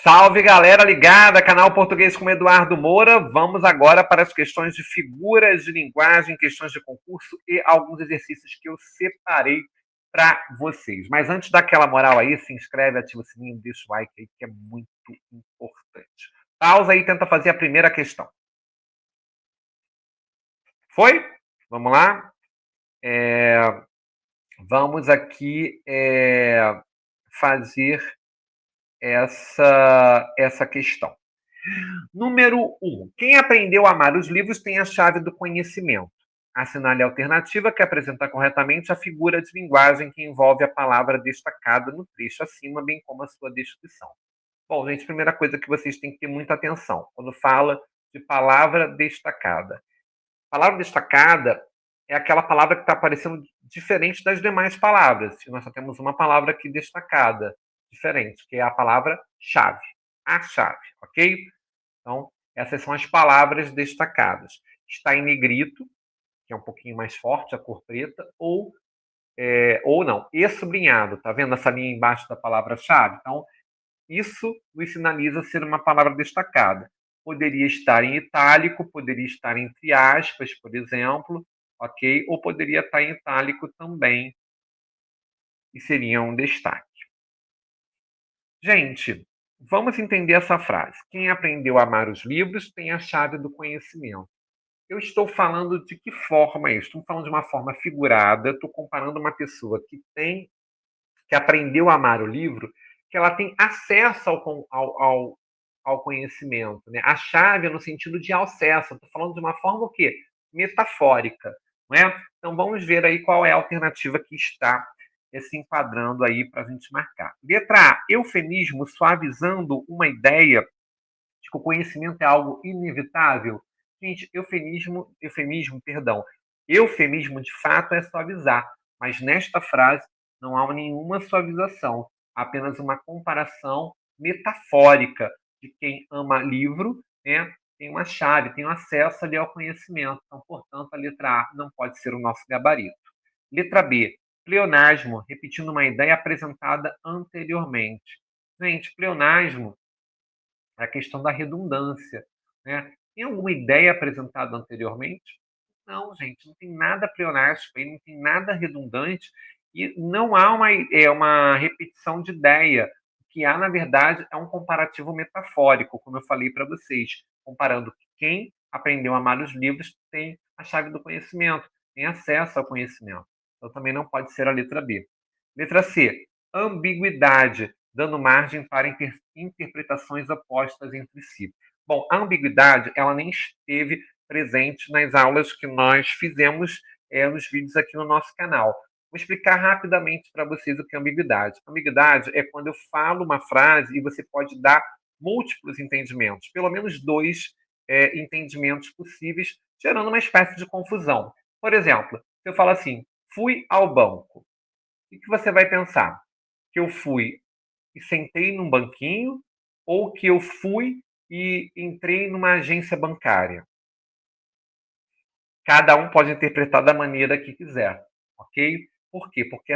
Salve galera ligada, canal Português com Eduardo Moura. Vamos agora para as questões de figuras de linguagem, questões de concurso e alguns exercícios que eu separei para vocês. Mas antes daquela moral aí, se inscreve, ativa o sininho, deixa o like aí que é muito importante. Pausa aí e tenta fazer a primeira questão. Foi? Vamos lá? Vamos aqui fazer essa questão. Número 1. Quem aprendeu a amar os livros tem a chave do conhecimento. Assinale a alternativa que apresenta corretamente a figura de linguagem que envolve a palavra destacada no trecho acima, bem como a sua descrição. Bom, gente, primeira coisa que vocês têm que ter muita atenção quando fala de palavra destacada. Palavra destacada é aquela palavra que está aparecendo diferente das demais palavras. E nós só temos uma palavra aqui destacada, diferente, que é a palavra chave. A chave, ok? Então, essas são as palavras destacadas. Está em negrito, que é um pouquinho mais forte, a cor preta, ou não, e sublinhado. Tá vendo essa linha embaixo da palavra-chave? Então, isso nos sinaliza ser uma palavra destacada. Poderia estar em itálico, poderia estar entre aspas, por exemplo, ok? Ou poderia estar em itálico também, e seria um destaque. Gente, vamos entender essa frase. Quem aprendeu a amar os livros tem a chave do conhecimento. Eu estou falando de que forma isso? Estou falando de uma forma figurada, estou comparando uma pessoa que aprendeu a amar o livro, que ela tem acesso ao conhecimento, né? A chave é no sentido de acesso. Estou falando de uma forma o quê? Metafórica, não é? Então vamos ver aí qual é a alternativa que está se enquadrando aí para a gente marcar. Letra A, eufemismo suavizando uma ideia de que o conhecimento é algo inevitável. Gente, eufemismo de fato é suavizar, mas nesta frase não há nenhuma suavização, apenas uma comparação metafórica de quem ama livro, né, tem uma chave, tem um acesso ali ao conhecimento. Então, portanto, a letra A não pode ser o nosso gabarito. Letra B, pleonasmo, repetindo uma ideia apresentada anteriormente. Gente, pleonasmo é a questão da redundância, né? Tem alguma ideia apresentada anteriormente? Não, gente, não tem nada pleonástico aí, não tem nada redundante e não há uma repetição de ideia. O que há, na verdade, é um comparativo metafórico, como eu falei para vocês, comparando que quem aprendeu a amar os livros tem a chave do conhecimento, tem acesso ao conhecimento. Então também não pode ser a letra B. Letra C, ambiguidade, dando margem para interpretações opostas entre si. Bom, a ambiguidade, ela nem esteve presente nas aulas que nós fizemos nos vídeos aqui no nosso canal. Vou explicar rapidamente para vocês o que é ambiguidade. Ambiguidade é quando eu falo uma frase e você pode dar múltiplos entendimentos, pelo menos dois entendimentos possíveis, gerando uma espécie de confusão. Por exemplo, se eu falo assim, fui ao banco, o que você vai pensar? Que eu fui e sentei num banquinho ou que eu fui e entrei numa agência bancária? Cada um pode interpretar da maneira que quiser, ok? Por quê? Porque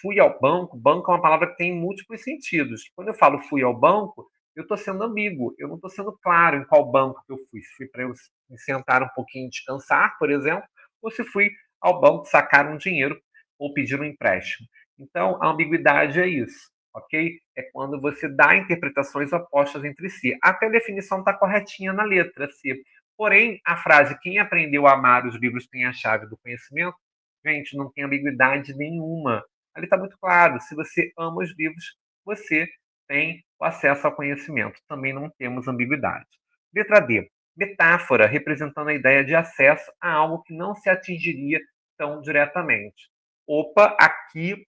fui ao banco, banco é uma palavra que tem múltiplos sentidos. Quando eu falo fui ao banco, eu estou sendo ambíguo, eu não estou sendo claro em qual banco que eu fui. Se fui para eu me sentar um pouquinho e descansar, por exemplo, ou se fui ao banco sacar um dinheiro ou pedir um empréstimo. Então, a ambiguidade é isso, ok? É quando você dá interpretações opostas entre si. Até a definição está corretinha na letra C. Porém, a frase quem aprendeu a amar os livros tem a chave do conhecimento, gente, não tem ambiguidade nenhuma. Ali está muito claro, se você ama os livros, você tem o acesso ao conhecimento. Também não temos ambiguidade. Letra D. Metáfora, representando a ideia de acesso a algo que não se atingiria tão diretamente. Opa, aqui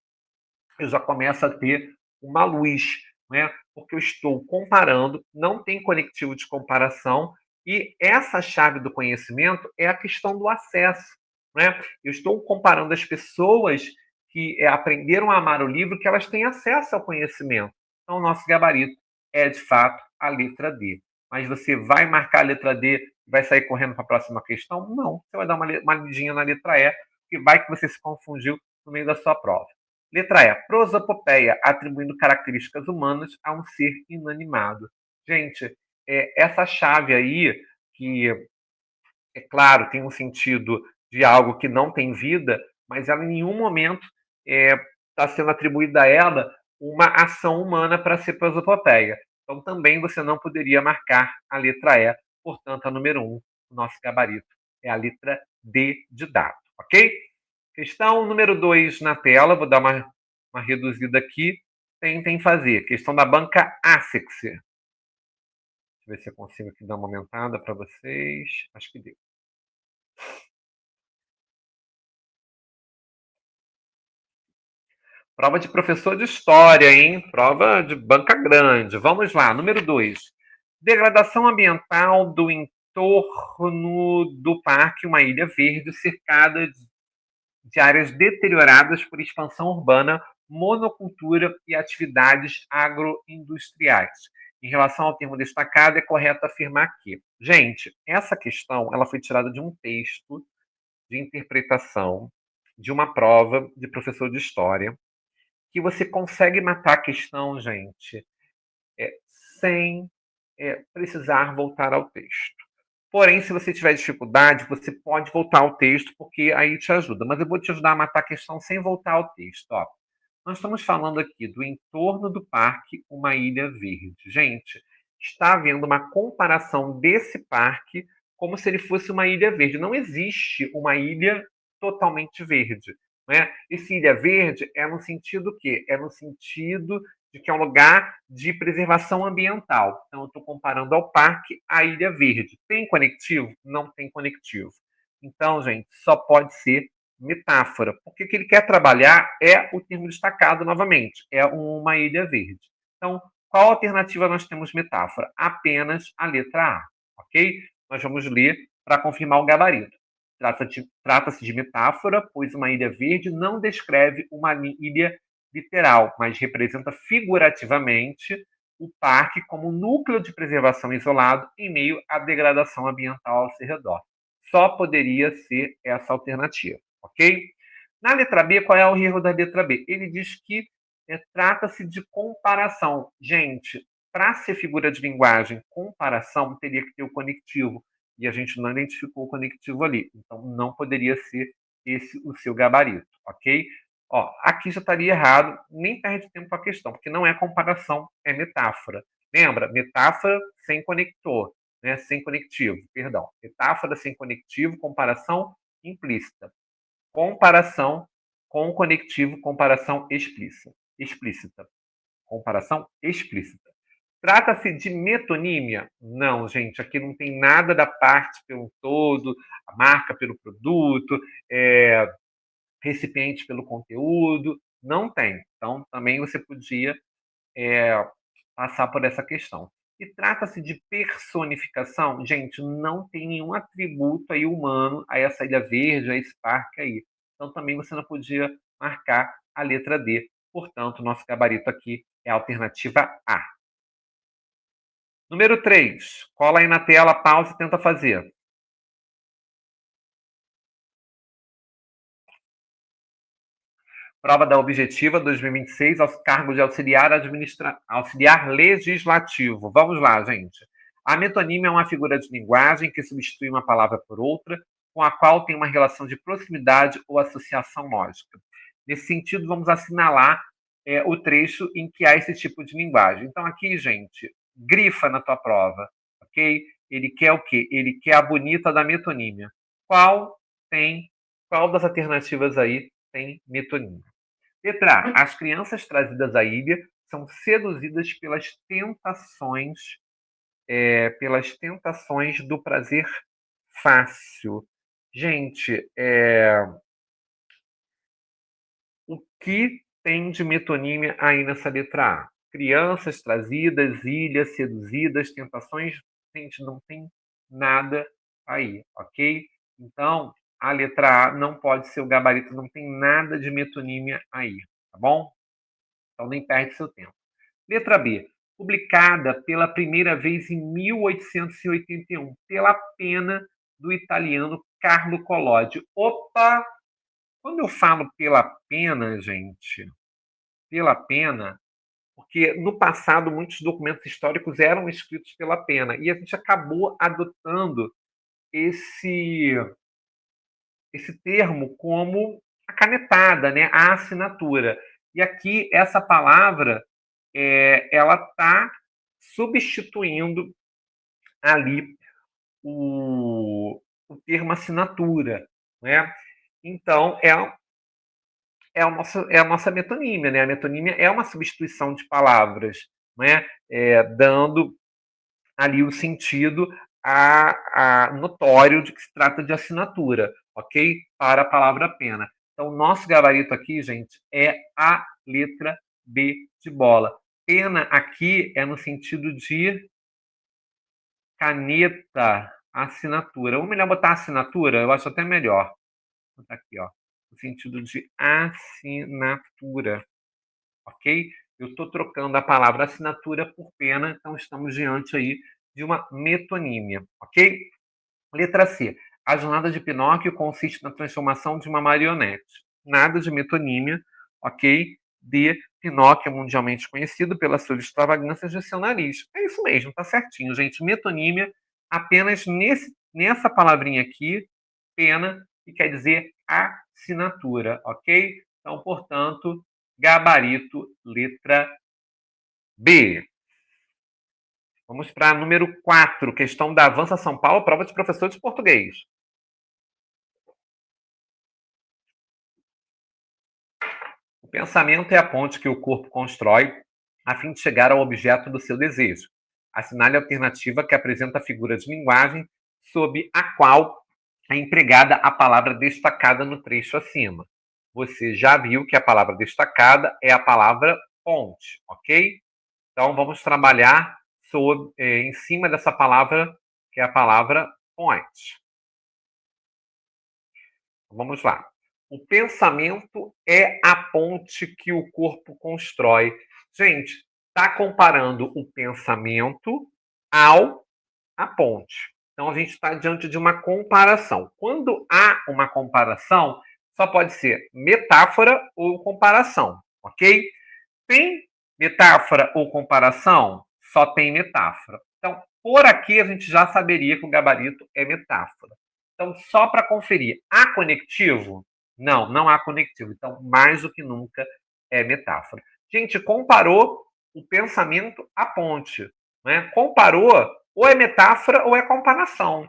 eu já começo a ter uma luz, né? Porque eu estou comparando, não tem conectivo de comparação, e essa chave do conhecimento é a questão do acesso, né? Eu estou comparando as pessoas que aprenderam a amar o livro, que elas têm acesso ao conhecimento. Então, o nosso gabarito é, de fato, a letra D. Mas você vai marcar a letra D e vai sair correndo para a próxima questão? Não. Você vai dar uma lidinha na letra E, que vai que você se confundiu no meio da sua prova. Letra E, prosopopeia, atribuindo características humanas a um ser inanimado. Gente, essa chave aí, que, é claro, tem um sentido de algo que não tem vida, mas ela em nenhum momento está sendo atribuída a ela uma ação humana para ser prosopopeia. Então também você não poderia marcar a letra E, portanto a número 1, o nosso gabarito é a letra D de dado, ok? Questão número 2 na tela, vou dar uma reduzida aqui. Tentem fazer. Questão da banca ASEX. Deixa eu ver se eu consigo aqui dar uma aumentada para vocês. Acho que deu. Prova de professor de história, hein? Prova de banca grande. Vamos lá. Número 2. Degradação ambiental do entorno do parque, uma ilha verde cercada de áreas deterioradas por expansão urbana, monocultura e atividades agroindustriais. Em relação ao termo destacado, é correto afirmar que, gente, essa questão ela foi tirada de um texto de interpretação de uma prova de professor de história, que você consegue matar a questão, gente, é, sem precisar voltar ao texto. Porém, se você tiver dificuldade, você pode voltar ao texto, porque aí te ajuda. Mas eu vou te ajudar a matar a questão sem voltar ao texto. Ó. Nós estamos falando aqui do entorno do parque, uma ilha verde. Gente, está havendo uma comparação desse parque como se ele fosse uma ilha verde. Não existe uma ilha totalmente verde. Né? Esse ilha verde é no sentido quê? É no sentido de que é um lugar de preservação ambiental. Então, eu estou comparando ao parque à ilha verde. Tem conectivo? Não tem conectivo. Então, gente, só pode ser metáfora, porque o que ele quer trabalhar é o termo destacado novamente, é uma ilha verde. Então, qual alternativa nós temos metáfora? Apenas a letra A, ok? Nós vamos ler para confirmar o gabarito. Trata-se de metáfora, pois uma ilha verde não descreve uma ilha literal, mas representa figurativamente o parque como núcleo de preservação isolado em meio à degradação ambiental ao seu redor. Só poderia ser essa alternativa, ok? Na letra B, qual é o erro da letra B? Ele diz que trata-se de comparação. Gente, para ser figura de linguagem, comparação teria que ter o conectivo. E a gente não identificou o conectivo ali. Então, não poderia ser esse o seu gabarito, ok? Ó, aqui já estaria errado, nem perde tempo com a questão, porque não é comparação, é metáfora. Lembra? Metáfora sem conector, né? Sem conectivo, perdão. Metáfora sem conectivo, comparação implícita. Comparação com conectivo, comparação explícita. Explícita. Comparação explícita. Trata-se de metonímia? Não, gente, aqui não tem nada da parte pelo todo, a marca pelo produto, recipiente pelo conteúdo, não tem. Então, também você podia passar por essa questão. E trata-se de personificação? Gente, não tem nenhum atributo aí humano a essa ilha verde, a esse parque aí. Então, também você não podia marcar a letra D. Portanto, nosso gabarito aqui é a alternativa A. Número 3. Cola aí na tela, pausa e tenta fazer. Prova da Objetiva 2026 aos cargos de auxiliar legislativo. Vamos lá, gente. A metonímia é uma figura de linguagem que substitui uma palavra por outra, com a qual tem uma relação de proximidade ou associação lógica. Nesse sentido, vamos assinalar o trecho em que há esse tipo de linguagem. Então, aqui, gente, grifa na tua prova, ok? Ele quer o quê? Ele quer a bonita da metonímia. Qual das alternativas aí tem metonímia? Letra A. As crianças trazidas à ilha são seduzidas pelas tentações do prazer fácil. Gente, o que tem de metonímia aí nessa letra A? Crianças trazidas, ilhas seduzidas, tentações. Gente, não tem nada aí, ok? Então, a letra A não pode ser o gabarito, não tem nada de metonímia aí, tá bom? Então, nem perde seu tempo. Letra B. Publicada pela primeira vez em 1881, pela pena do italiano Carlo Collodi. Opa! Quando eu falo pela pena, gente, pela pena, porque no passado muitos documentos históricos eram escritos pela pena e a gente acabou adotando esse termo como a canetada, né, a assinatura. E aqui essa palavra ela está substituindo ali o termo assinatura, né? Então é a nossa metonímia, né? A metonímia é uma substituição de palavras, né? Dando ali o sentido notório de que se trata de assinatura, ok? Para a palavra pena. Então, nosso gabarito aqui, gente, é a letra B de bola. Pena aqui é no sentido de caneta, assinatura. Ou melhor botar assinatura, eu acho até melhor. Vou botar aqui, ó. No sentido de assinatura, ok? Eu estou trocando a palavra assinatura por pena, então estamos diante aí de uma metonímia, ok? Letra C. A jornada de Pinóquio consiste na transformação de uma marionete. Nada de metonímia, ok? D. Pinóquio é mundialmente conhecido pelas suas extravagâncias de seu nariz. É isso mesmo, tá certinho, gente. Metonímia apenas nessa palavrinha aqui, pena, que quer dizer assinatura, ok? Então, portanto, gabarito, letra B. Vamos para número 4, questão da Avança São Paulo, prova de professor de português. O pensamento é a ponte que o corpo constrói a fim de chegar ao objeto do seu desejo. Assinale a alternativa que apresenta a figura de linguagem sob a qual é empregada a palavra destacada no trecho acima. Você já viu que a palavra destacada é a palavra ponte, ok? Então vamos trabalhar em cima dessa palavra, que é a palavra point. Vamos lá. O pensamento é a ponte que o corpo constrói. Gente, está comparando o pensamento ao a ponte. Então a gente está diante de uma comparação. Quando há uma comparação, só pode ser metáfora ou comparação, ok? Tem metáfora ou comparação? Só tem metáfora. Então, por aqui a gente já saberia que o gabarito é metáfora. Então, só para conferir, há conectivo? Não, não há conectivo. Então, mais do que nunca é metáfora. Gente, comparou o pensamento à ponte. Né? Comparou, ou é metáfora ou é comparação.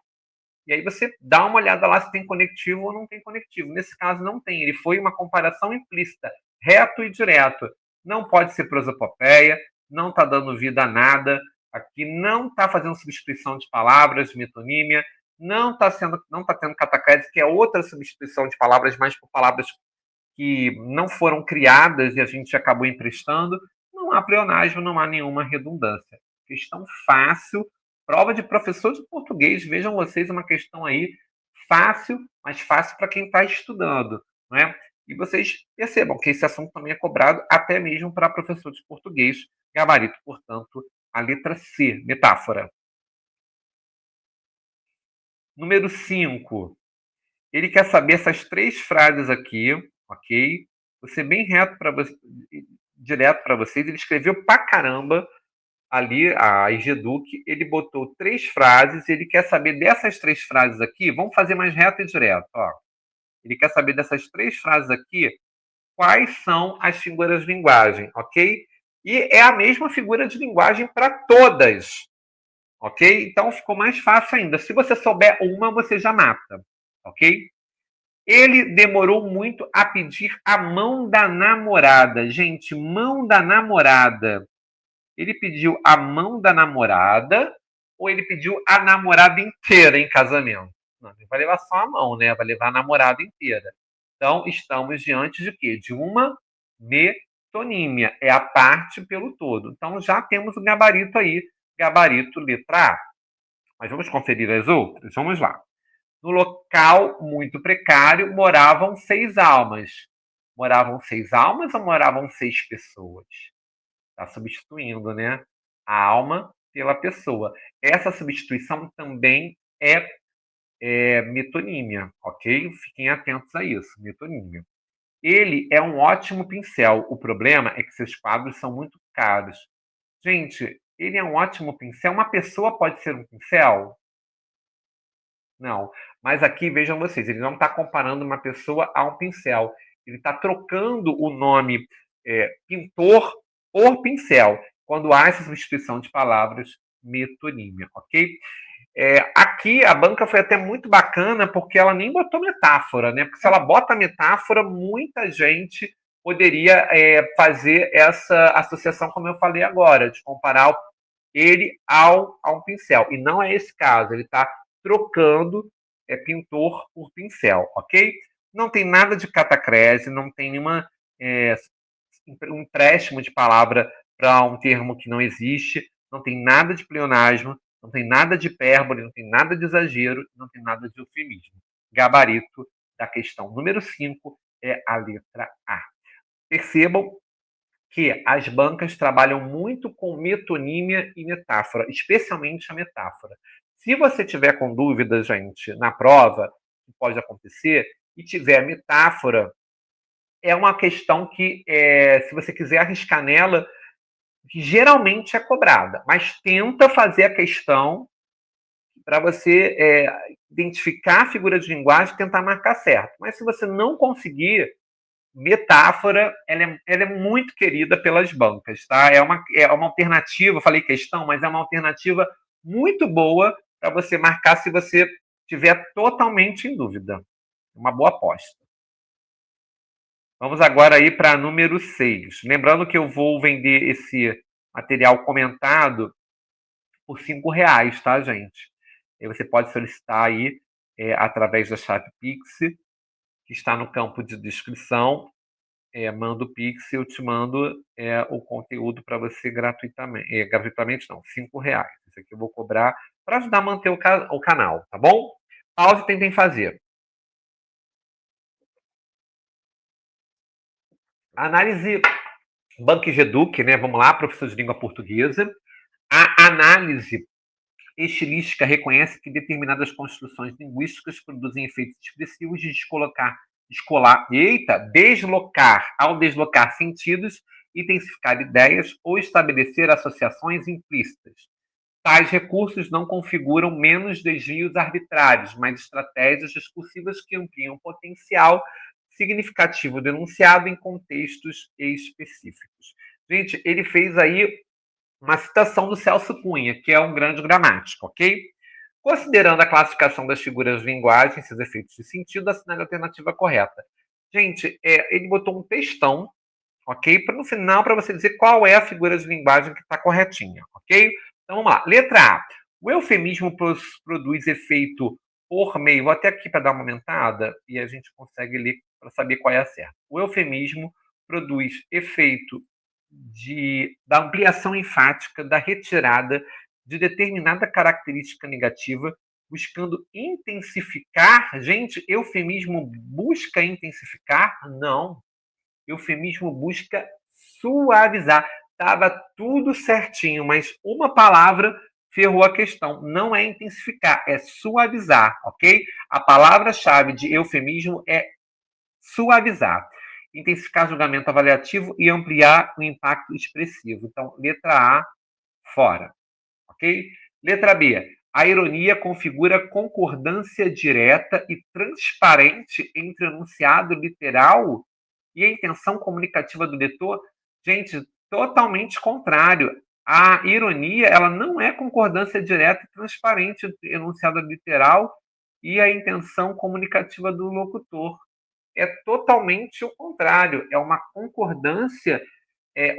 E aí você dá uma olhada lá se tem conectivo ou não tem conectivo. Nesse caso, não tem. Ele foi uma comparação implícita, reto e direto. Não pode ser prosopopeia, não está dando vida a nada. Aqui não está fazendo substituição de palavras, de metonímia, não está tendo catacrese, que é outra substituição de palavras, mas por palavras que não foram criadas e a gente acabou emprestando. Não há pleonasmo, não há nenhuma redundância. Questão fácil, prova de professor de português. Vejam vocês uma questão aí fácil, mas fácil para quem está estudando, não é? E vocês percebam que esse assunto também é cobrado até mesmo para professor de português. Gabarito, portanto, a letra C, metáfora. Número 5. Ele quer saber essas 3 frases aqui, ok? Vou ser bem reto para você, direto para vocês. Ele escreveu pra caramba ali, a Igeduc, ele botou 3 frases, ele quer saber dessas 3 frases aqui, vamos fazer mais reto e direto, ó. Ele quer saber dessas 3 frases aqui, quais são as figuras de linguagem, ok? E é a mesma figura de linguagem para todas, ok? Então ficou mais fácil ainda. Se você souber uma, você já mata, ok? Ele demorou muito a pedir a mão da namorada. Gente, mão da namorada. Ele pediu a mão da namorada ou ele pediu a namorada inteira em casamento? Não, ele vai levar só a mão, né? Vai levar a namorada inteira. Então, estamos diante de quê? De uma metonímia. É a parte pelo todo. Então, já temos o gabarito aí. Gabarito letra A. Mas vamos conferir as outras? Vamos lá. No local muito precário moravam 6 almas. Moravam 6 almas ou moravam 6 pessoas? Está substituindo, né? A alma pela pessoa. Essa substituição também é metonímia, ok? Fiquem atentos a isso, metonímia. Ele é um ótimo pincel. O problema é que seus quadros são muito caros. Gente, ele é um ótimo pincel. Uma pessoa pode ser um pincel? Não. Mas aqui, vejam vocês, ele não está comparando uma pessoa a um pincel. Ele está trocando o nome pintor por pincel, quando há essa substituição de palavras, metonímia, ok? Aqui a banca foi até muito bacana porque ela nem botou metáfora, né? Porque se ela bota metáfora, muita gente poderia fazer essa associação, como eu falei agora, de comparar ele a um pincel. E não é esse caso, ele está trocando pintor por pincel, ok? Não tem nada de catacrese, não tem nenhuma um empréstimo de palavra para um termo que não existe, não tem nada de pleonasmo, não tem nada de hipérbole, não tem nada de exagero, não tem nada de eufemismo. Gabarito da questão número 5 é a letra A. Percebam que as bancas trabalham muito com metonímia e metáfora, especialmente a metáfora. Se você tiver com dúvidas, gente, na prova, que pode acontecer, e tiver metáfora, é uma questão que, se você quiser arriscar nela, que geralmente é cobrada, mas tenta fazer a questão para você identificar a figura de linguagem e tentar marcar certo. Mas se você não conseguir, metáfora, ela é muito querida pelas bancas, tá? É uma alternativa, falei questão, mas é uma alternativa muito boa para você marcar se você estiver totalmente em dúvida. Uma boa aposta. Vamos agora aí para número 6. Lembrando que eu vou vender esse material comentado por R$ 5, tá, gente? E você pode solicitar aí através da chave Pix, que está no campo de descrição. Manda o Pix, eu te mando o conteúdo para você gratuitamente. Gratuitamente não, R$ 5. Isso aqui eu vou cobrar para ajudar a manter o canal, tá bom? Pause e tentem fazer. Análise Banque-Geduc, né? Vamos lá, professor de língua portuguesa. A análise estilística reconhece que determinadas construções linguísticas produzem efeitos expressivos de deslocar, ao deslocar sentidos, intensificar ideias ou estabelecer associações implícitas. Tais recursos não configuram menos desvios arbitrários, mas estratégias discursivas que ampliam o potencial significativo denunciado em contextos específicos. Gente, ele fez aí uma citação do Celso Cunha, que é um grande gramático, ok? Considerando a classificação das figuras de linguagem, seus efeitos de sentido, assinale a alternativa correta. Gente, ele botou um textão, ok? Para no final, para você dizer qual é a figura de linguagem que está corretinha, ok? Então vamos lá. Letra A. O eufemismo produz efeito por meio. Vou até aqui para dar uma aumentada e a gente consegue ler para saber qual é a certa. O eufemismo produz efeito da ampliação enfática, da retirada de determinada característica negativa, buscando intensificar. Gente, eufemismo busca intensificar? Não. Eufemismo busca suavizar. Estava tudo certinho, mas uma palavra ferrou a questão. Não é intensificar, é suavizar, ok? A palavra-chave de eufemismo é suavizar, intensificar julgamento avaliativo e ampliar o impacto expressivo. Então, letra A, fora, ok? Letra B. A ironia configura concordância direta e transparente entre o enunciado literal e a intenção comunicativa do leitor. Gente, totalmente contrário. A ironia, ela não é concordância direta e transparente entre o enunciado literal e a intenção comunicativa do locutor. É totalmente o contrário. É uma concordância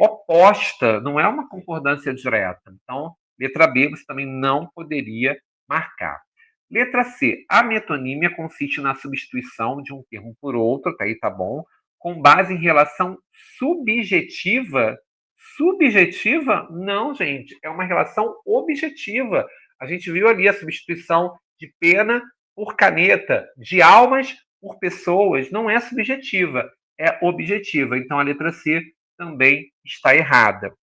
oposta, não é uma concordância direta. Então, letra B, você também não poderia marcar. Letra C. A metonímia consiste na substituição de um termo por outro, tá aí, tá bom, com base em relação subjetiva. Subjetiva? Não, gente. É uma relação objetiva. A gente viu ali a substituição de pena por caneta, de almas por pessoas. Não é subjetiva, é objetiva. Então, a letra C também está errada.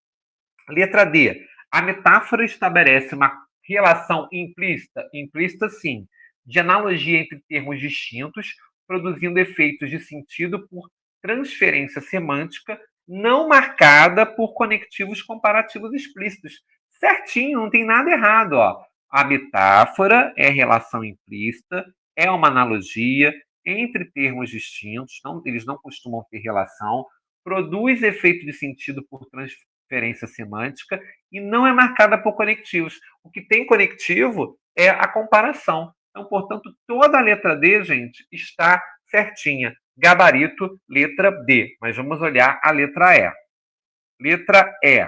Letra D. A metáfora estabelece uma relação implícita sim, de analogia entre termos distintos, produzindo efeitos de sentido por transferência semântica não marcada por conectivos comparativos explícitos. Certinho, não tem nada errado, ó. A metáfora é relação implícita, é uma analogia entre termos distintos, eles não costumam ter relação, produz efeito de sentido por transferência semântica e não é marcada por conectivos. O que tem conectivo é a comparação. Então, portanto, toda a letra D, gente, está certinha. Gabarito, letra D. Mas vamos olhar a letra E. Letra E.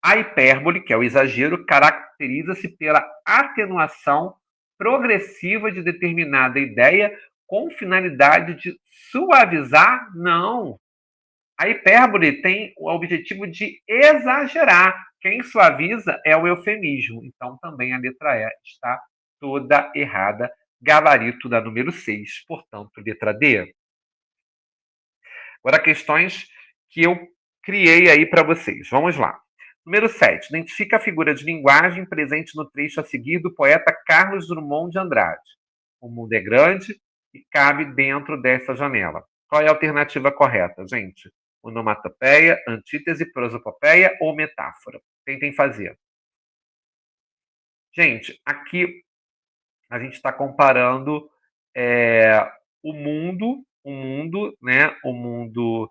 A hipérbole, que é o exagero, caracteriza-se pela atenuação progressiva de determinada ideia com finalidade de suavizar? Não. A hipérbole tem o objetivo de exagerar. Quem suaviza é o eufemismo. Então, também a letra E está toda errada. Gabarito da número 6, portanto, letra D. Agora, questões que eu criei aí para vocês. Vamos lá. Número 7. Identifica a figura de linguagem presente no trecho a seguir do poeta Carlos Drummond de Andrade. O mundo é grande e cabe dentro dessa janela. Qual é a alternativa correta, gente? Onomatopeia, antítese, prosopopeia ou metáfora? Tentem fazer. Gente, aqui a gente está comparando o mundo, né? O mundo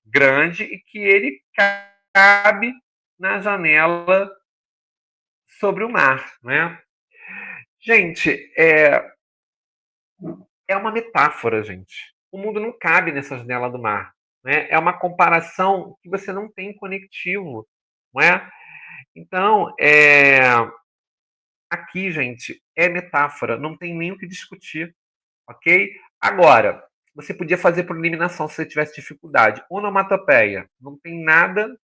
grande e que ele cabe na janela sobre o mar, né? Gente, é uma metáfora, gente. O mundo não cabe nessa janela do mar, né? É uma comparação que você não tem conectivo, não é? Então, aqui, gente, é metáfora, não tem nem o que discutir, ok? Agora, você podia fazer por eliminação se você tivesse dificuldade. Onomatopeia, não tem nada,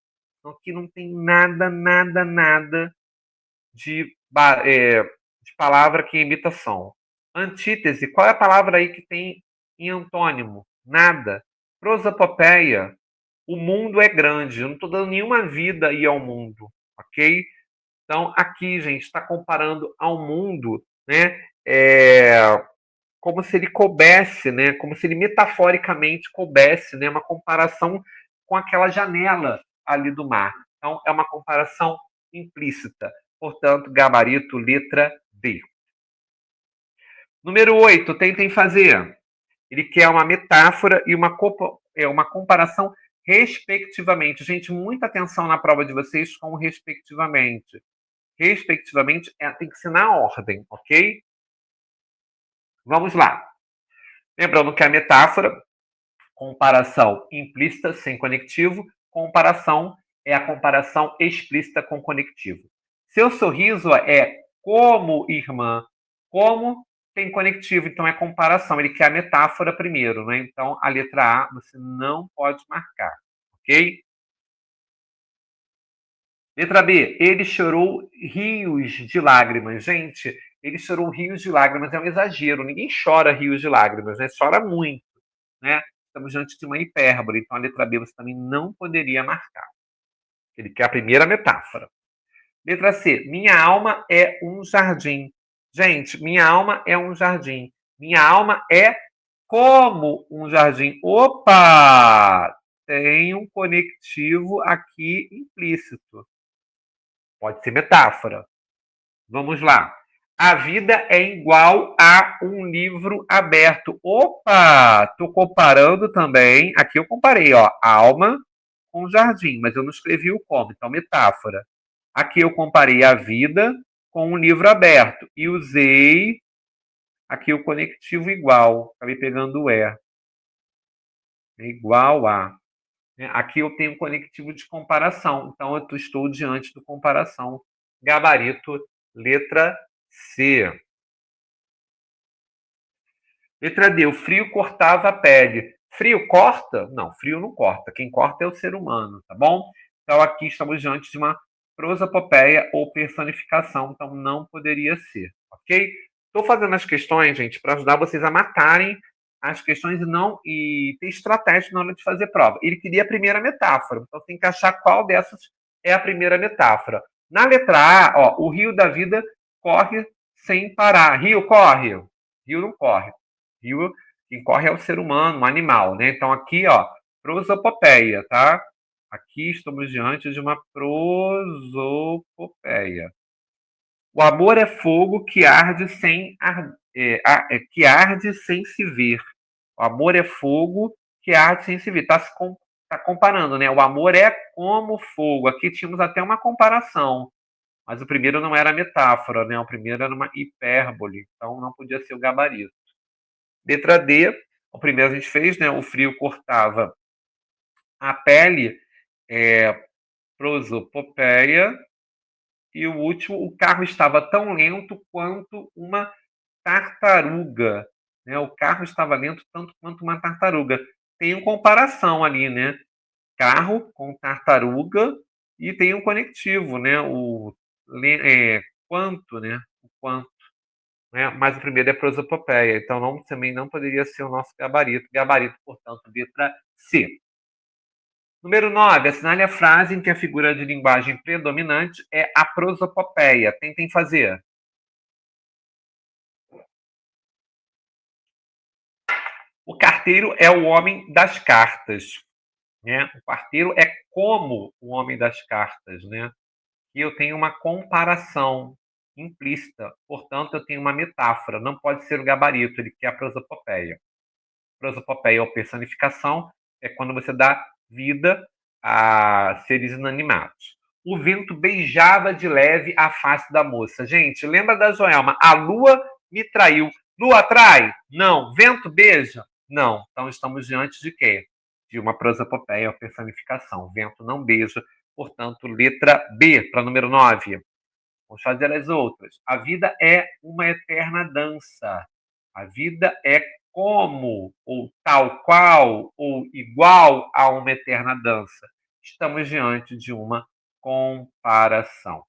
aqui não tem nada de palavra que é imitação. Antítese, qual é a palavra aí que tem em antônimo? Nada. Prosopopeia, o mundo é grande, eu não estou dando nenhuma vida aí ao mundo, ok? Então, aqui, gente, está comparando ao mundo, né? Como se ele coubesse, né? Como se ele metaforicamente coubesse, né? Uma comparação com aquela janela ali do mar. Então, é uma comparação implícita. Portanto, gabarito, letra D. Número 8, tentem fazer. Ele quer uma metáfora e uma comparação respectivamente. Gente, muita atenção na prova de vocês com respectivamente. Respectivamente tem que ser na ordem, ok? Vamos lá. Lembrando que a metáfora, comparação implícita sem conectivo, comparação é a comparação explícita com conectivo. Seu sorriso é como irmã, como tem conectivo, então é comparação. Ele quer a metáfora primeiro, né? Então a letra A você não pode marcar, ok? Letra B, ele chorou rios de lágrimas. Gente, ele chorou rios de lágrimas, é um exagero. Ninguém chora rios de lágrimas, né? Chora muito, né? Estamos diante de uma hipérbole, então a letra B você também não poderia marcar. Ele quer a primeira metáfora. Letra C, minha alma é um jardim. Gente, minha alma é um jardim. Minha alma é como um jardim. Opa! Tem um conectivo aqui implícito. Pode ser metáfora. Vamos lá. A vida é igual a um livro aberto. Opa! Estou comparando também. Aqui eu comparei, ó, alma com jardim, mas eu não escrevi o como, então metáfora. Aqui eu comparei a vida com um livro aberto e usei aqui o conectivo igual. Acabei pegando o é. Igual a. Aqui eu tenho conectivo de comparação, então eu estou diante do comparação. Gabarito, letra C. Letra D, o frio cortava a pele. Frio corta? Não, frio não corta. Quem corta é o ser humano, tá bom? Então aqui estamos diante de uma prosopopeia ou personificação, então não poderia ser, ok? Estou fazendo as questões, gente, para ajudar vocês a matarem as questões e ter estratégia na hora de fazer prova. Ele queria a primeira metáfora, então tem que achar qual dessas é a primeira metáfora. Na letra A, ó, o rio da vida corre sem parar. Rio corre? Rio não corre. Rio Quem corre é o ser humano, um animal, né? Então aqui, ó, prosopopeia, tá? Aqui estamos diante de uma prosopopeia. O amor é fogo que arde que arde sem se ver. O amor é fogo que arde sem se ver. Tá comparando, né? O amor é como fogo. Aqui tínhamos até uma comparação, mas o primeiro não era metáfora, né? O primeiro era uma hipérbole, então não podia ser o gabarito. Letra D, o primeiro a gente fez, né? O frio cortava a pele, prosopopeia. E o último, o carro estava tão lento quanto uma tartaruga. Né? O carro estava lento tanto quanto uma tartaruga. Tem uma comparação ali, né? Carro com tartaruga e tem um conectivo, né? Quanto, né? O quanto. Né? Mas o primeiro é prosopopeia, então também não poderia ser o nosso gabarito. Gabarito, portanto, letra C. Número 9. Assinale a frase em que a figura de linguagem predominante é a prosopopeia. Tentem fazer. O carteiro é o homem das cartas. Né? O carteiro é como o homem das cartas. Né? E eu tenho uma comparação implícita. Portanto, eu tenho uma metáfora. Não pode ser o gabarito, ele quer a prosopopeia. Prosopopeia ou personificação é quando você dá vida a seres inanimados. O vento beijava de leve a face da moça. Gente, lembra da Joelma? A lua me traiu. Lua trai? Não. Vento beija? Não. Então estamos diante de quê? De uma prosopopeia ou personificação. Vento não beija. Portanto, letra B para número 9. Vamos fazer as outras. A vida é uma eterna dança. A vida é como, ou tal qual, ou igual a uma eterna dança. Estamos diante de uma comparação.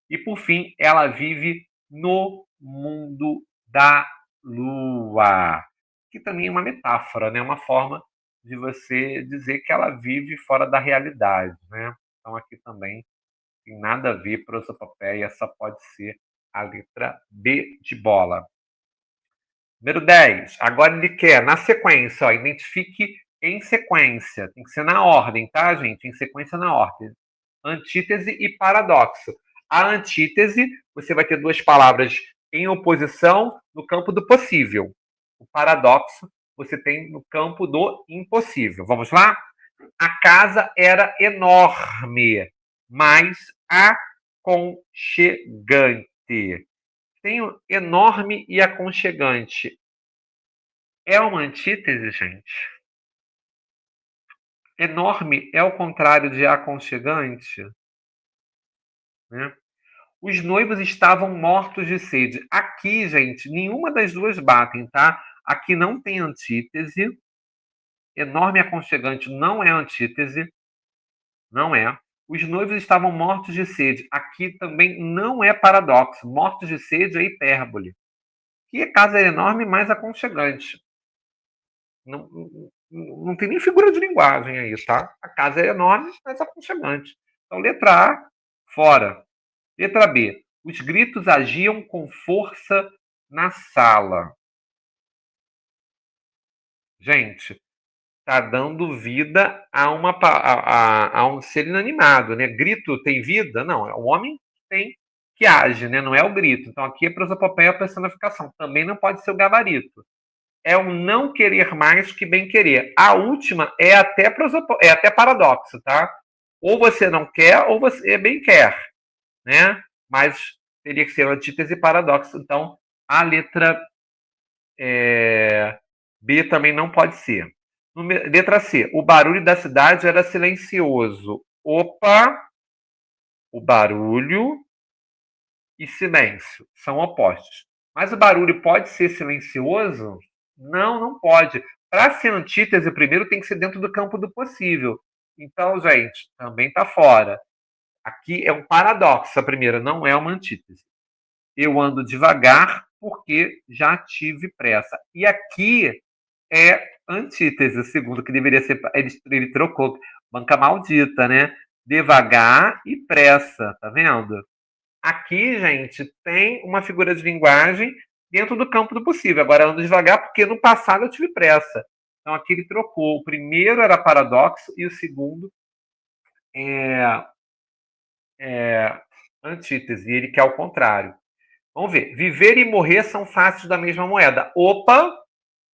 E, por fim, ela vive no mundo da lua, que também é uma metáfora, né? Uma forma de você dizer que ela vive fora da realidade, né? Então, aqui também tem nada a ver, prosopopeia, só pode ser a letra B de bola. Número 10. Agora ele quer, na sequência, ó, identifique em sequência. Tem que ser na ordem, tá, gente? Em sequência na ordem. Antítese e paradoxo. A antítese, você vai ter duas palavras em oposição no campo do possível. O paradoxo, você tem no campo do impossível. Vamos lá? A casa era enorme, mas aconchegante. Tenho enorme e aconchegante. É uma antítese, gente? Enorme é o contrário de aconchegante? Né? Os noivos estavam mortos de sede. Aqui, gente, nenhuma das duas batem, tá? Aqui não tem antítese. Enorme e aconchegante não é antítese. Não é. Os noivos estavam mortos de sede. Aqui também não é paradoxo. Mortos de sede é hipérbole. Que a casa é enorme, mas aconchegante. Não, não tem nem figura de linguagem aí, tá? A casa é enorme, mas aconchegante. Então, letra A, fora. Letra B. Os gritos agiam com força na sala. Gente, tá dando vida a um ser inanimado, né? Grito tem vida? Não, é o homem que age, né? Não é o grito. Então aqui é prosopopeia a personificação. Também não pode ser o gabarito. É o não querer mais que bem querer. A última é até paradoxo, tá? Ou você não quer ou você bem quer, né? Mas teria que ser antítese e paradoxo. Então a letra B também não pode ser. Letra C. O barulho da cidade era silencioso. Opa! O barulho e silêncio são opostos. Mas o barulho pode ser silencioso? Não, não pode. Para ser antítese, primeiro tem que ser dentro do campo do possível. Então, gente, também está fora. Aqui é um paradoxo. A primeira não é uma antítese. Eu ando devagar porque já tive pressa. E aqui é antítese, o segundo, que deveria ser. Ele trocou. Banca maldita, né? Devagar e pressa, tá vendo? Aqui, gente, tem uma figura de linguagem dentro do campo do possível. Agora ando devagar porque no passado eu tive pressa. Então aqui ele trocou. O primeiro era paradoxo e o segundo é antítese. E ele quer o contrário. Vamos ver. Viver e morrer são faces da mesma moeda. Opa!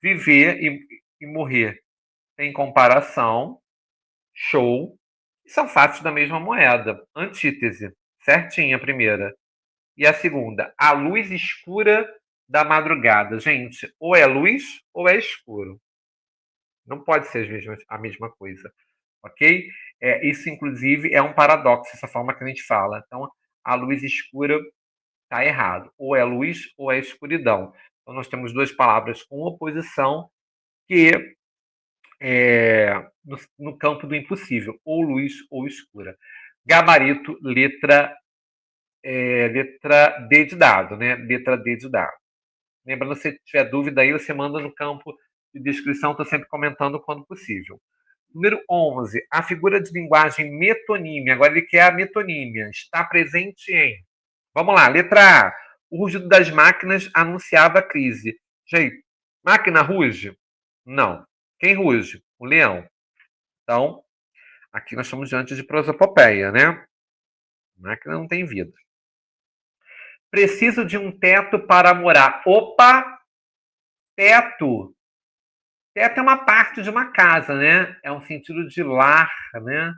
Viver e morrer tem comparação. Show. E são faces da mesma moeda. Antítese. Certinha a primeira. E a segunda, a luz escura da madrugada. Gente, ou é luz ou é escuro. Não pode ser a mesma coisa. Ok? Isso, inclusive, é um paradoxo, essa forma que a gente fala. Então, a luz escura está errado. Ou é luz ou é escuridão. Então, nós temos duas palavras com oposição que no campo do impossível. Ou luz ou escura. Gabarito, letra D de dado, né? Letra D de dado. Lembrando, se tiver dúvida aí, você manda no campo de descrição, estou sempre comentando quando possível. Número 11, a figura de linguagem metonímia. Agora ele quer a metonímia. Está presente em. Vamos lá, letra A. O rugido das máquinas anunciava a crise. Gente, máquina ruge? Não. Quem ruge? O leão. Então, aqui nós estamos diante de prosopopeia, né? A máquina não tem vida. Preciso de um teto para morar. Opa! Teto. Teto é uma parte de uma casa, né? É um sentido de lar, né?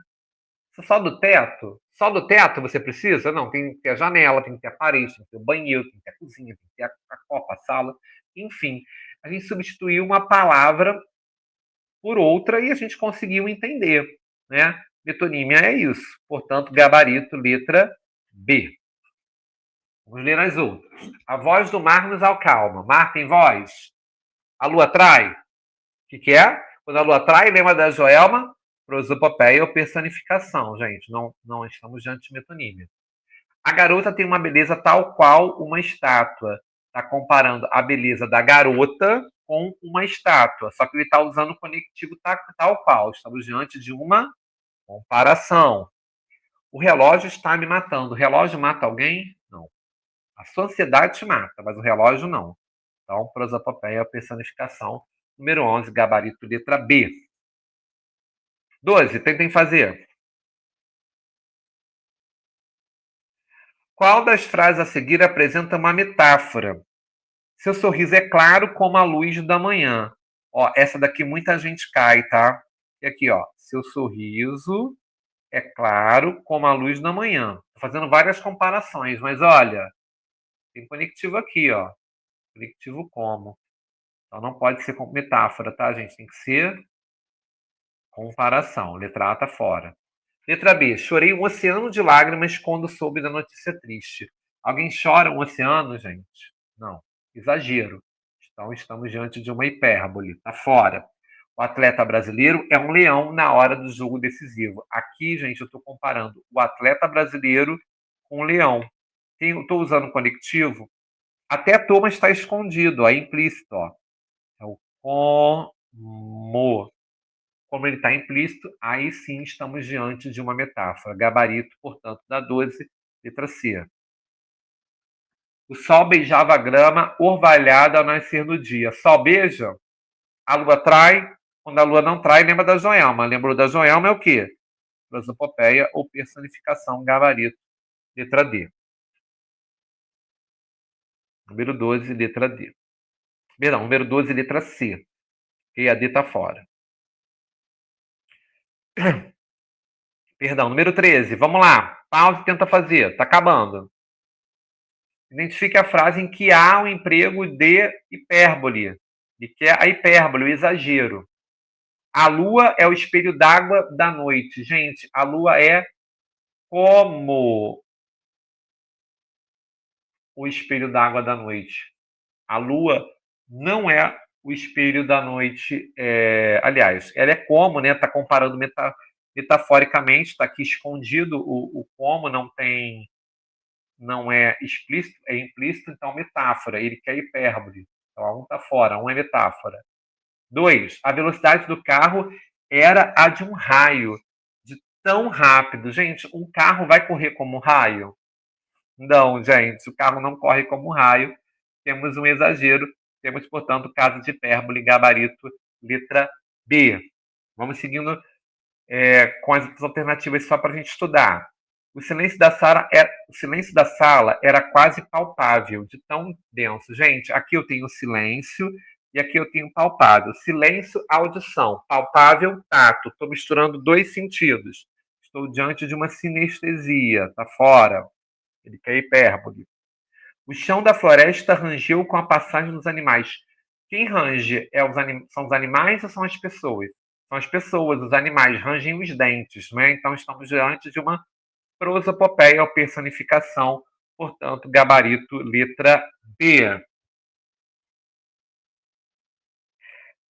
Só do teto? Só do teto você precisa? Não, tem que ter a janela, tem que ter a parede, tem que ter o banheiro, tem que ter a cozinha, tem que ter a copa, a sala. Enfim, a gente substituiu uma palavra por outra e a gente conseguiu entender, né? Metonímia é isso. Portanto, gabarito, letra B. Vamos ler as outras. A voz do mar nos acalma. Mar tem voz? A lua trai? O que é? Quando a lua trai, lembra da Joelma? Prosopopeia ou personificação, gente. Não estamos diante de metonímia. A garota tem uma beleza tal qual uma estátua. Está comparando a beleza da garota com uma estátua. Só que ele está usando o conectivo tal qual. Estamos diante de uma comparação. O relógio está me matando. O relógio mata alguém? Não. A sociedade te mata, mas o relógio não. Então, prosopopeia, personificação. Número 11, gabarito, letra B. 12, tentem fazer. Qual das frases a seguir apresenta uma metáfora? Seu sorriso é claro como a luz da manhã. Ó, essa daqui muita gente cai, tá? E aqui, ó. Seu sorriso é claro como a luz da manhã. Tô fazendo várias comparações, mas olha, tem conectivo aqui, ó. Conectivo como. Então não pode ser com metáfora, tá, gente? Tem que ser comparação. Letra A tá fora. Letra B. Chorei um oceano de lágrimas quando soube da notícia triste. Alguém chora um oceano, gente? Não. Exagero. Então estamos diante de uma hipérbole. Tá fora. O atleta brasileiro é um leão na hora do jogo decisivo. Aqui, gente, eu estou comparando o atleta brasileiro com o leão. Estou usando conectivo? Até estou, mas está escondido, ó, é implícito. Ó. É o como. Como ele está implícito, aí sim estamos diante de uma metáfora. Gabarito, portanto, da 12, letra C. O sol beijava a grama orvalhada ao nascer do dia. Sol beija, a lua trai. Quando a lua não trai, lembra da Joelma. Lembrou da Joelma é o quê? Prosopopeia ou personificação, gabarito, letra D. Número 12, letra D. Perdão, número 12, letra C. E a D está fora. Perdão, número 13. Vamos lá. Pausa e tenta fazer. Está acabando. Identifique a frase em que há um emprego de hipérbole. E que é a hipérbole, o exagero. A lua é o espelho d'água da noite. Gente, a lua é como o espelho d'água da noite. A lua não é o espelho da noite. Aliás, ela é como, né? Está comparando metaforicamente, está aqui escondido o como, não é explícito, é implícito, então metáfora. Ele quer hipérbole. Então, um está fora, um é metáfora. 2. A velocidade do carro era a de um raio, de tão rápido. Gente, um carro vai correr como um raio? Não, gente, o carro não corre como um raio. temos um exagero, temos, portanto, caso de hipérbole, gabarito, letra B. Vamos seguindo com as outras alternativas só para a gente estudar. O silêncio da sala era quase palpável, de tão denso. Gente, aqui eu tenho silêncio e aqui eu tenho palpável. Silêncio, audição. Palpável, tato. Estou misturando dois sentidos. Estou diante de uma sinestesia. Está fora. Ele quer hipérbole. O chão da floresta rangeu com a passagem dos animais. Quem range são os animais ou são as pessoas? São as pessoas, os animais rangem os dentes, né? Então estamos diante de uma prosopopeia ou personificação, portanto, gabarito, letra B.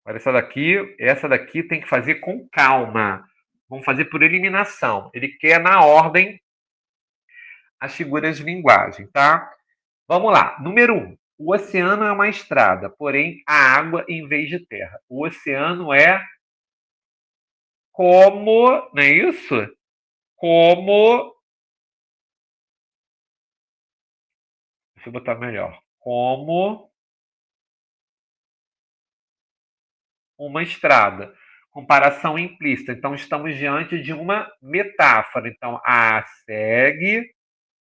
Olha essa daqui tem que fazer com calma. Vamos fazer por eliminação. Ele quer na ordem as figuras de linguagem, tá? Vamos lá. Número 1. O oceano é uma estrada, porém a água em vez de terra. O oceano é como, não é isso? Como, deixa eu botar melhor. Como uma estrada. Comparação implícita. Então estamos diante de uma metáfora. Então A segue,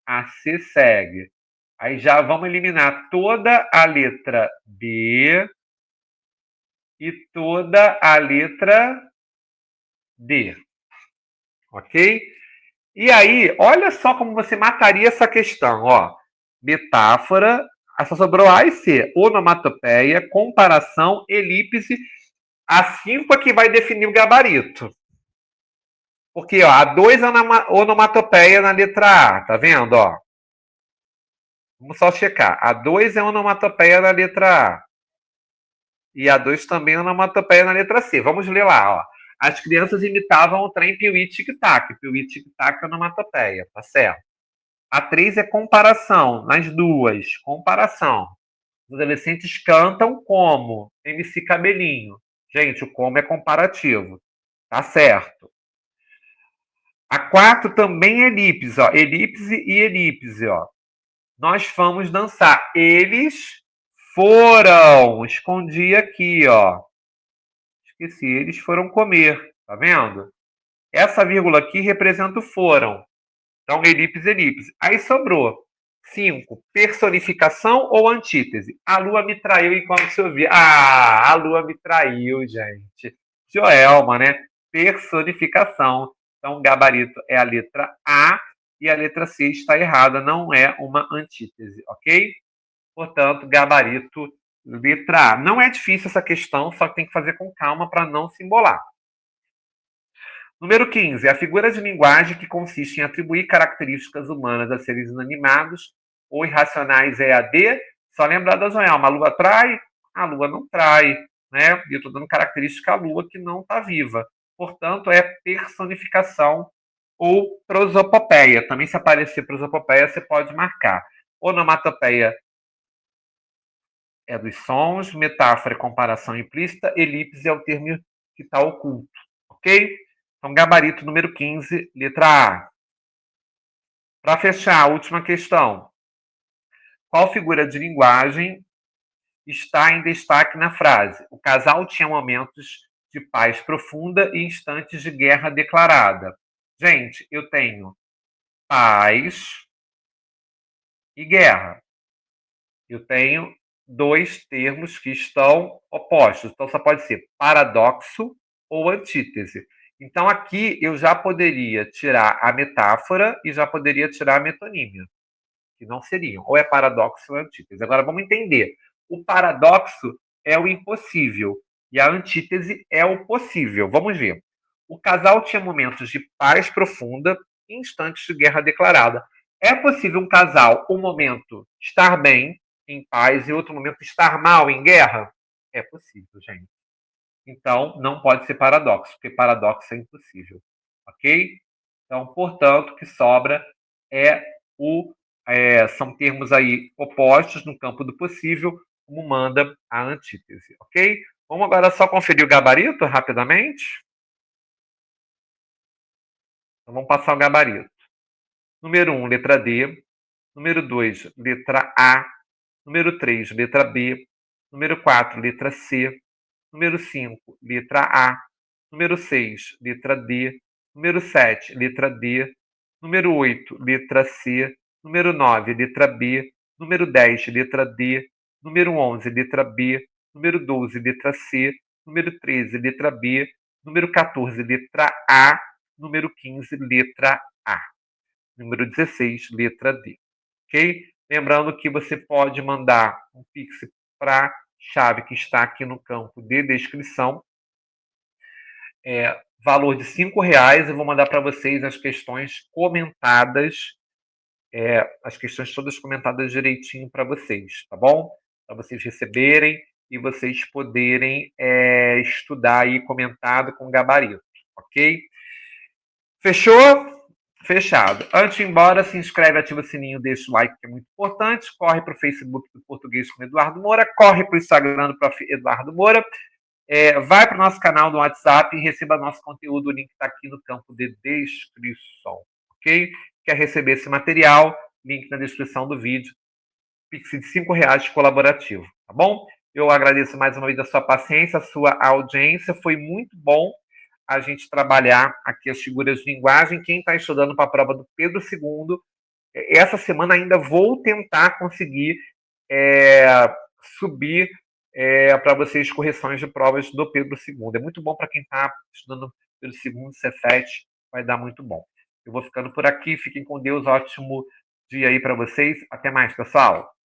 a C segue. Aí já vamos eliminar toda a letra B e toda a letra D. Ok? E aí, olha só como você mataria essa questão. Ó. Metáfora, só sobrou A e C. Onomatopeia, comparação, elipse. A 5 é que vai definir o gabarito. Porque ó, a 2 é onomatopeia na letra A, tá vendo? Ó? Vamos só checar. A 2 é onomatopeia na letra A. E a 2 também é onomatopeia na letra C. Vamos ler lá. Ó. As crianças imitavam o trem piuí tic-tac. Piuí tic-tac é onomatopeia, tá certo? A 3 é comparação, nas duas. Comparação. Os adolescentes cantam como? MC Cabelinho. Gente, o como é comparativo. Tá certo. A 4 também é elipse, ó. Elipse e elipse, ó. Nós fomos dançar. Eles foram. Escondi aqui, ó. Esqueci. Eles foram comer. Tá vendo? Essa vírgula aqui representa o foram. Então, elipse, elipse. Aí sobrou. 5. Personificação ou antítese? A lua me traiu enquanto se ouvia. Ah, a lua me traiu, gente. Joelma, né? Personificação. Então, o gabarito é a letra A e a letra C está errada, não é uma antítese, ok? Portanto, gabarito, letra A. Não é difícil essa questão, só que tem que fazer com calma para não se embolar. Número 15. A figura de linguagem que consiste em atribuir características humanas a seres inanimados ou irracionais é a D. Só lembrar da Joelma, a lua trai? A lua não trai, né? E eu estou dando característica à lua que não está viva. Portanto, é personificação ou prosopopeia. Também se aparecer prosopopeia, você pode marcar. Onomatopeia é dos sons, metáfora é comparação implícita, elipse é o termo que está oculto, ok? Então, gabarito número 15, letra A. Para fechar, a última questão. Qual figura de linguagem está em destaque na frase? O casal tinha momentos de paz profunda e instantes de guerra declarada. Gente, eu tenho paz e guerra. Eu tenho dois termos que estão opostos. Então, só pode ser paradoxo ou antítese. Então, aqui eu já poderia tirar a metáfora e já poderia tirar a metonímia, que não seriam. Ou é paradoxo ou é antítese. Agora, vamos entender. O paradoxo é o impossível e a antítese é o possível. Vamos ver. O casal tinha momentos de paz profunda e instantes de guerra declarada. É possível um casal, um momento, estar bem, em paz, e outro momento, estar mal, em guerra? É possível, gente. Então, não pode ser paradoxo, porque paradoxo é impossível. Ok? Então, portanto, o que sobra é são termos aí opostos no campo do possível, como manda a antítese. Ok? Vamos agora só conferir o gabarito rapidamente? Então, vamos passar o gabarito. Número 1, letra D. Número 2, letra A. Número 3, letra B. Número 4, letra C. Número 5, letra A. Número 6, letra D. Número 7, letra D. Número 8, letra C. Número 9, letra B. Número 10, letra D. Número 11, letra B. Número 12, letra C. Número 13, letra B. Número 14, letra A. Número 15, letra A. Número 16, letra D. Ok? Lembrando que você pode mandar um Pix para a chave que está aqui no campo de descrição. Valor de R$ 5. Eu vou mandar para vocês as questões comentadas, as questões todas comentadas direitinho para vocês, tá bom? Para vocês receberem e vocês poderem estudar aí comentado com gabarito, ok? Fechou? Fechado. Antes de ir embora, se inscreve, ativa o sininho, deixa o like, que é muito importante. Corre para o Facebook do Português com Eduardo Moura, corre para o Instagram do Prof. Eduardo Moura, vai para o nosso canal no WhatsApp e receba nosso conteúdo. O link está aqui no campo de descrição, ok? Quer receber esse material? Link na descrição do vídeo. Pix de R$ 5 colaborativo, tá bom? Eu agradeço mais uma vez a sua paciência, a sua audiência. Foi muito bom a gente trabalhar aqui as figuras de linguagem. Quem está estudando para a prova do Pedro II, essa semana ainda vou tentar conseguir subir para vocês correções de provas do Pedro II. É muito bom para quem está estudando Pedro II, Cefet, vai dar muito bom. Eu vou ficando por aqui, fiquem com Deus, ótimo dia aí para vocês. Até mais, pessoal!